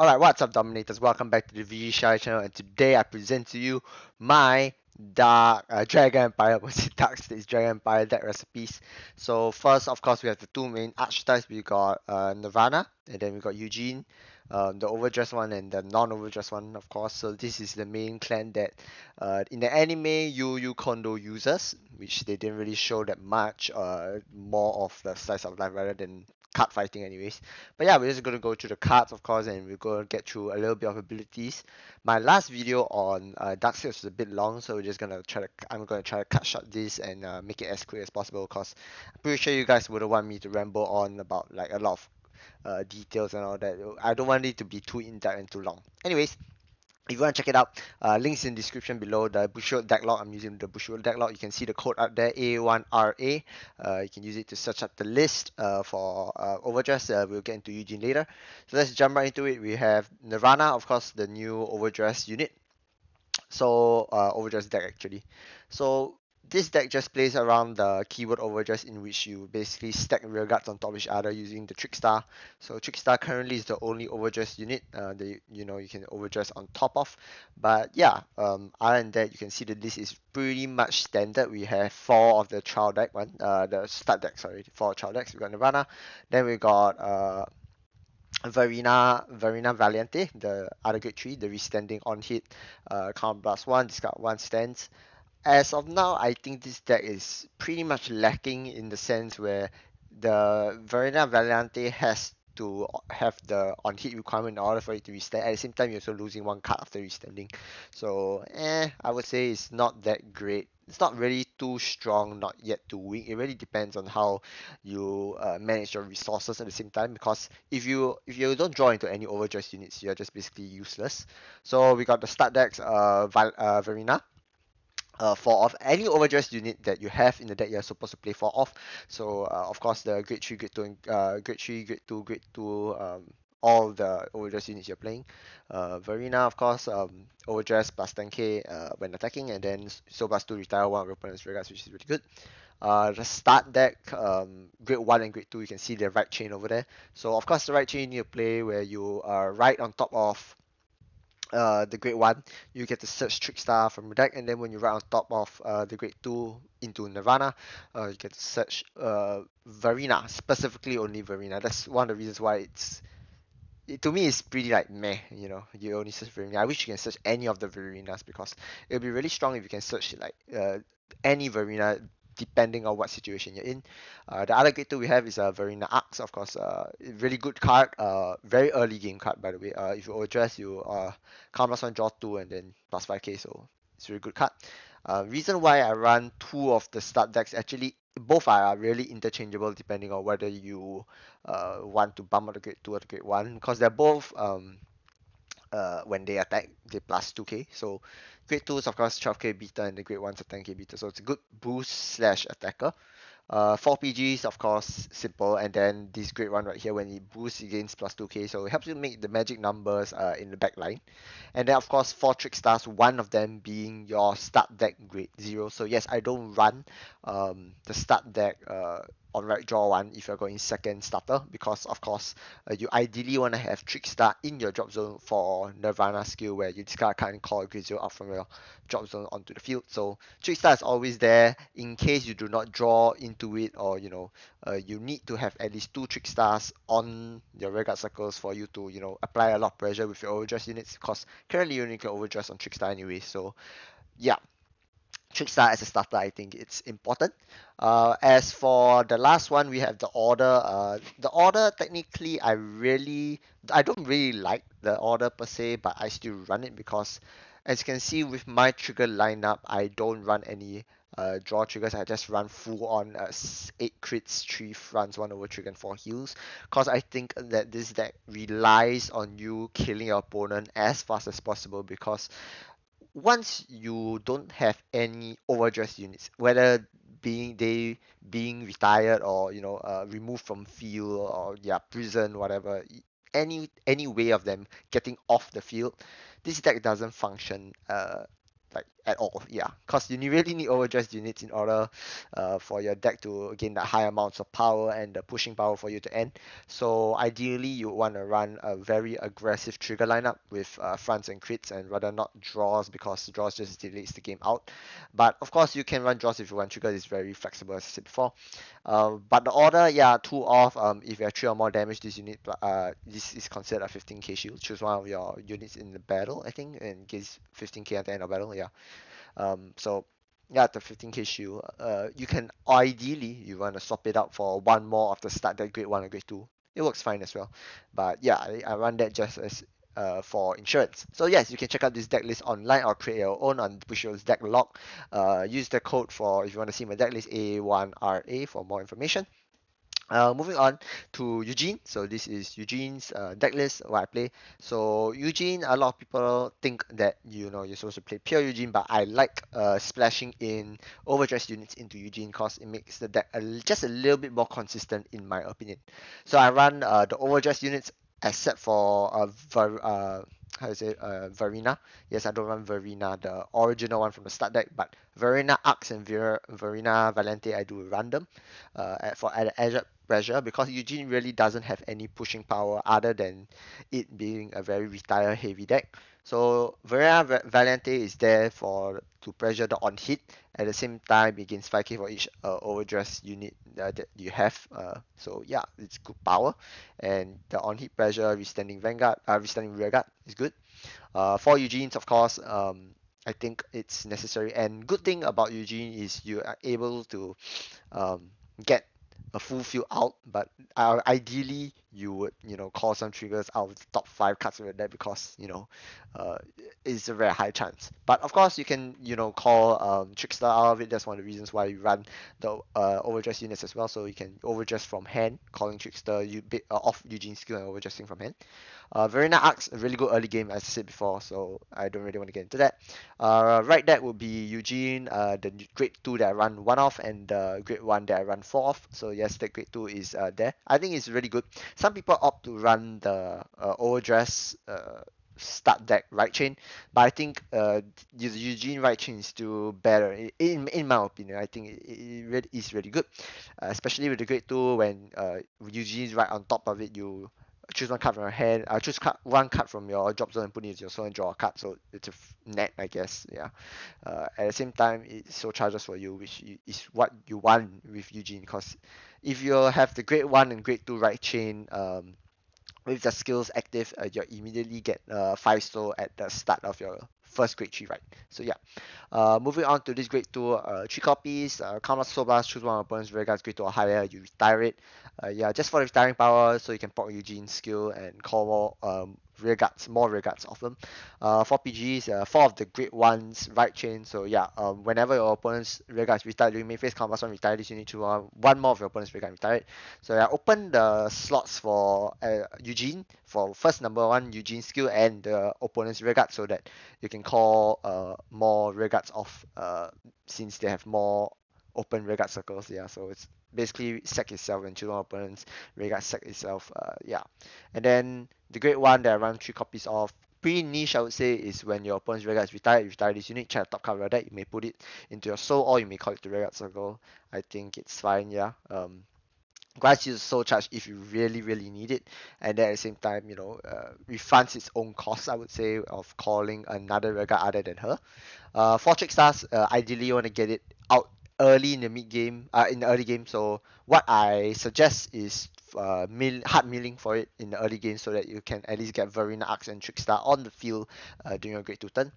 Alright, what's up, Dominators? Welcome back to the VG Shy channel, and today I present to you my Dark Dragon Empire, was it Dark States Dragon Empire deck recipes. So first, of course, we have the two main archetypes. We got Nirvana, and then we got Eugene, the overdressed one and the non-overdressed one, of course. So this is the main clan that in the anime Yu Kondo uses, which they didn't really show that much, more of the slice of life rather than card fighting anyways. But yeah, we're just going to go through the cards, of course, and we're going to get through a little bit of abilities. My last video on Darkseid was a bit long, so we're just going to I'm going to try to cut short this and make it as quick as possible, because I'm pretty sure you guys wouldn't want me to ramble on about like a lot of details and all that. I don't want it to be too in-depth and too long. Anyways, if you want to check it out, links in the description below. The Bushiroad Decklog, I'm using the Bushiroad Decklog. You can see the code out there, A1RA. You can use it to search up the list for Overdress. We'll get into Eugene later. So let's jump right into it. We have Nirvana, of course, the new Overdress unit. So Overdress deck actually. So this deck just plays around the keyword Overdress, in which you basically stack rear guards on top of each other using the Trickstar. So Trickstar currently is the only Overdress unit you can Overdress on top of. But yeah, other than that, you can see that this is pretty much standard. We have four of the trial deck one, the start deck, sorry, four trial decks. We got Nirvana, then we got Verena Valiente, the other grade 3, the restanding on hit, count +1, discard 1 stands. As of now, I think this deck is pretty much lacking in the sense where the Verena Valiente has to have the on hit requirement in order for it to restand. At the same time, you're also losing one card after restanding. So, I would say it's not that great. It's not really too strong, not yet too weak. It really depends on how you manage your resources at the same time. Because if you don't draw into any overdress units, you're just basically useless. So we got the start decks, Verena. 4 off any overdress unit that you have in the deck, you're supposed to play 4 off. So of course the grade 3, grade 2, and grade 3, grade 2, all the overdress units you're playing. Verena, of course, overdress plus 10k when attacking, and then so plus 2 retire one of your opponent's regards, which is really good. The start deck, grade 1 and grade 2, you can see the right chain over there. So of course the right chain you play where you are right on top of the grade 1, you get to search Trickstar from your deck, and then when you write on top of the grade 2 into Nirvana, you get to search Verena, specifically only Verena. That's one of the reasons why to me it's pretty like meh, you only search Verena. I wish you can search any of the Verenas, because it would be really strong if you can search like any Verena depending on what situation you're in. The other grade 2 we have is Verena Arcs, of course. Really good card, very early game card, by the way. If you overdress, you count +1, draw 2, and then +5k, so it's a really good card. Reason why I run 2 of the start decks, actually both are really interchangeable depending on whether you want to bump out the grade 2 or the grade 1, because they're both when they attack, they +2k. So grade 2 is of course 12k beta, and the grade 1 is a 10k beta. So it's a good boost slash attacker. 4 PGs, of course, simple, and then this grade 1 right here, when it boosts against +2k, so it helps you make the magic numbers in the back line. And then of course 4 trick stars, one of them being your start deck grade 0. So yes, I don't run the start deck on right draw 1 if you're going second starter, because of course you ideally want to have Trickstar in your drop zone for Nirvana skill, where you discard a card and call a grade 0 out from your drop zone onto the field. So Trickstar is always there in case you do not draw into it, or you need to have at least 2 Trickstars on your rearguard circles for you to apply a lot of pressure with your overdress units, because currently you only can overdress on Trickstar anyway. So yeah, Trickstar as a starter, I think it's important. As for the last one, we have the order. The order, technically, I don't really like the order per se, but I still run it because, as you can see with my trigger lineup, I don't run any draw triggers. I just run full on 8 crits, 3 fronts, 1 over trigger, and 4 heals. Because I think that this deck relies on you killing your opponent as fast as possible, because once you don't have any overdress units, whether being retired, or removed from field, or prison, whatever, any way of them getting off the field, this deck doesn't function like at all. Yeah, because you really need overdress units in order for your deck to gain the high amounts of power and the pushing power for you to end. So ideally, you want to run a very aggressive trigger lineup with fronts and crits, and rather not draws, because draws just delays the game out. But of course, you can run draws if you want. Trigger is very flexible, as I said before. But the order, yeah, 2 off. If you have 3 or more damage, this is considered a 15k shield. Choose one of your units in the battle, I think, and gives 15k at the end of battle. Yeah. So yeah, the 15k shield. You can ideally you want to swap it out for one more of the start deck grade 1 or grade 2. It works fine as well. But yeah, I run that just as for insurance. So yes, you can check out this deck list online or create your own on Bushiroad's deck log. Use the code for if you want to see my deck list A1RA for more information. Moving on to Eugene. So this is Eugene's deck list, what I play. So Eugene, a lot of people think that you're supposed to play pure Eugene, but I like splashing in overdress units into Eugene because it makes the deck just a little bit more consistent in my opinion. So I run the overdress units except for how to say Verena. Yes, I don't run Verena, the original one from the start deck, but Verena Arcs and Verena Valente I do run them for added edge pressure, because Eugene really doesn't have any pushing power other than it being a very retire heavy deck. So Verena Valente is there for to pressure the on hit. At the same time, it gains 5k for each overdress unit that you have. So yeah, it's good power, and the on hit pressure withstanding rear guard is good. For Eugene's, of course, I think it's necessary. And good thing about Eugene is you are able to get a full field out, but ideally you would call some triggers out of the top 5 cards of your deck, because uh, it's a very high chance. But of course you can call Trickster out of it. That's one of the reasons why you run the overdress units as well, so you can overdress from hand, calling Trickster off Eugene's skill and overdressing from hand. Verena Arcs, a really good early game, as I said before, so I don't really want to get into that. Right, that would be Eugene, the grade 2 that I run 1 off, and the grade 1 that I run 4 off. So yes, the grade 2 is there. I think it's really good. Some people opt to run the overdress start deck right chain, but I think Eugene right chain is still better in my opinion. I think it really is really good, especially with the grade 2 when Eugene is right on top of it. You choose one card from your hand. Choose one card from your drop zone and put it into your zone and draw a card. So it's a net, I guess. Yeah. At the same time, it so charges for you, which is what you want with Eugene. Because if you have the grade 1 and grade 2 right chain, with the skills active, you immediately get 5 star at the start of your first grade 3, right? So yeah. Moving on to this grade 2, 3 copies, count so blast, choose one opponent's rear guards grade 2 or higher, you retire it. Yeah, just for the retiring power, so you can pop Eugene's skill and call more rear guards of them. 4 PGs, 4 of the grade 1s right chain, so yeah, whenever your opponent's rear guards retire during main phase, count plus 1 retire this, you need to one more of your opponent's rear guard retire. So yeah, open the slots for Eugene, for first number 1 Eugene skill and the opponent's rear guard, so that you can call more rear guards off, since they have more open rear guard circles. Yeah, so it's basically sack itself and choose one opponent's rear guard sack itself. Yeah, and then the grade 1 that I run 3 copies of. Pretty niche, I would say, is when your opponent's rear guard is retired. You retire this unit, check the top card of your deck. You may put it into your soul, or you may call it the rear guard circle. I think it's fine. Yeah. Grants you the soul charge if you really really need it, and then at the same time refunds its own cost, I would say, of calling another rear guard other than her. 4 trick stars, ideally you want to get it out early in the mid game, in the early game. So what I suggest is hard milling for it in the early game, so that you can at least get Verena Arcs and Trickstar on the field during your grade 2 turn.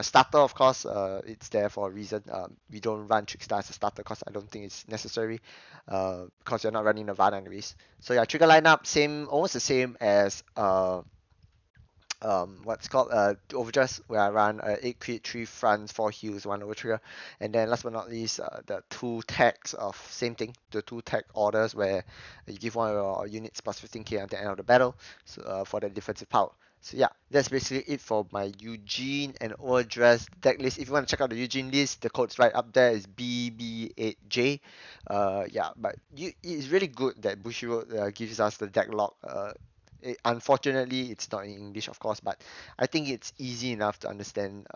Starter, of course, it's there for a reason. We don't run Trickstar as a starter because I don't think it's necessary, because you're not running Nirvana anyways. So yeah, trigger lineup, same, almost the same as what's called overdress, where I run 8 crit, 3 fronts, 4 heals, 1 over trigger, and then last but not least, the 2 tags of same thing, the 2 tag orders where you give one of your units plus 15k at the end of the battle, so, for the defensive power. So yeah, that's basically it for my Eugene and overdress deck list. If you want to check out the Eugene list, the code's right up there, is BB8J. Yeah, but it's really good that Bushiroad gives us the deck log. Unfortunately, it's not in English, of course, but I think it's easy enough to understand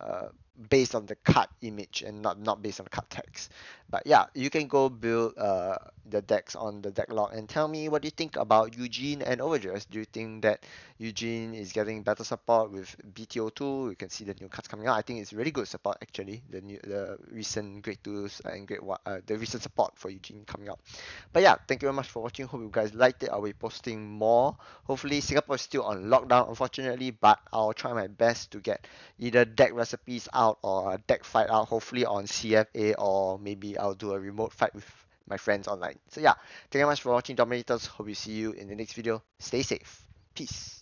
based on the card image and not based on the card text. But yeah, you can go build the decks on the deck log and tell me what do you think about Eugene and Overdress. Do you think that Eugene is getting better support with BTO2? You can see the new cards coming out. I think it's really good support actually. The recent grade 2s and grade 1 the recent support for Eugene coming out. But yeah, thank you very much for watching. Hope you guys liked it. I'll be posting more. Hopefully Singapore is still on lockdown unfortunately, but I'll try my best to get either deck recipes out or a deck fight out, hopefully on CFA, or maybe I'll do a remote fight with my friends online. So yeah, thank you very much for watching Dominators. Hope we see you in the next video. Stay safe. Peace.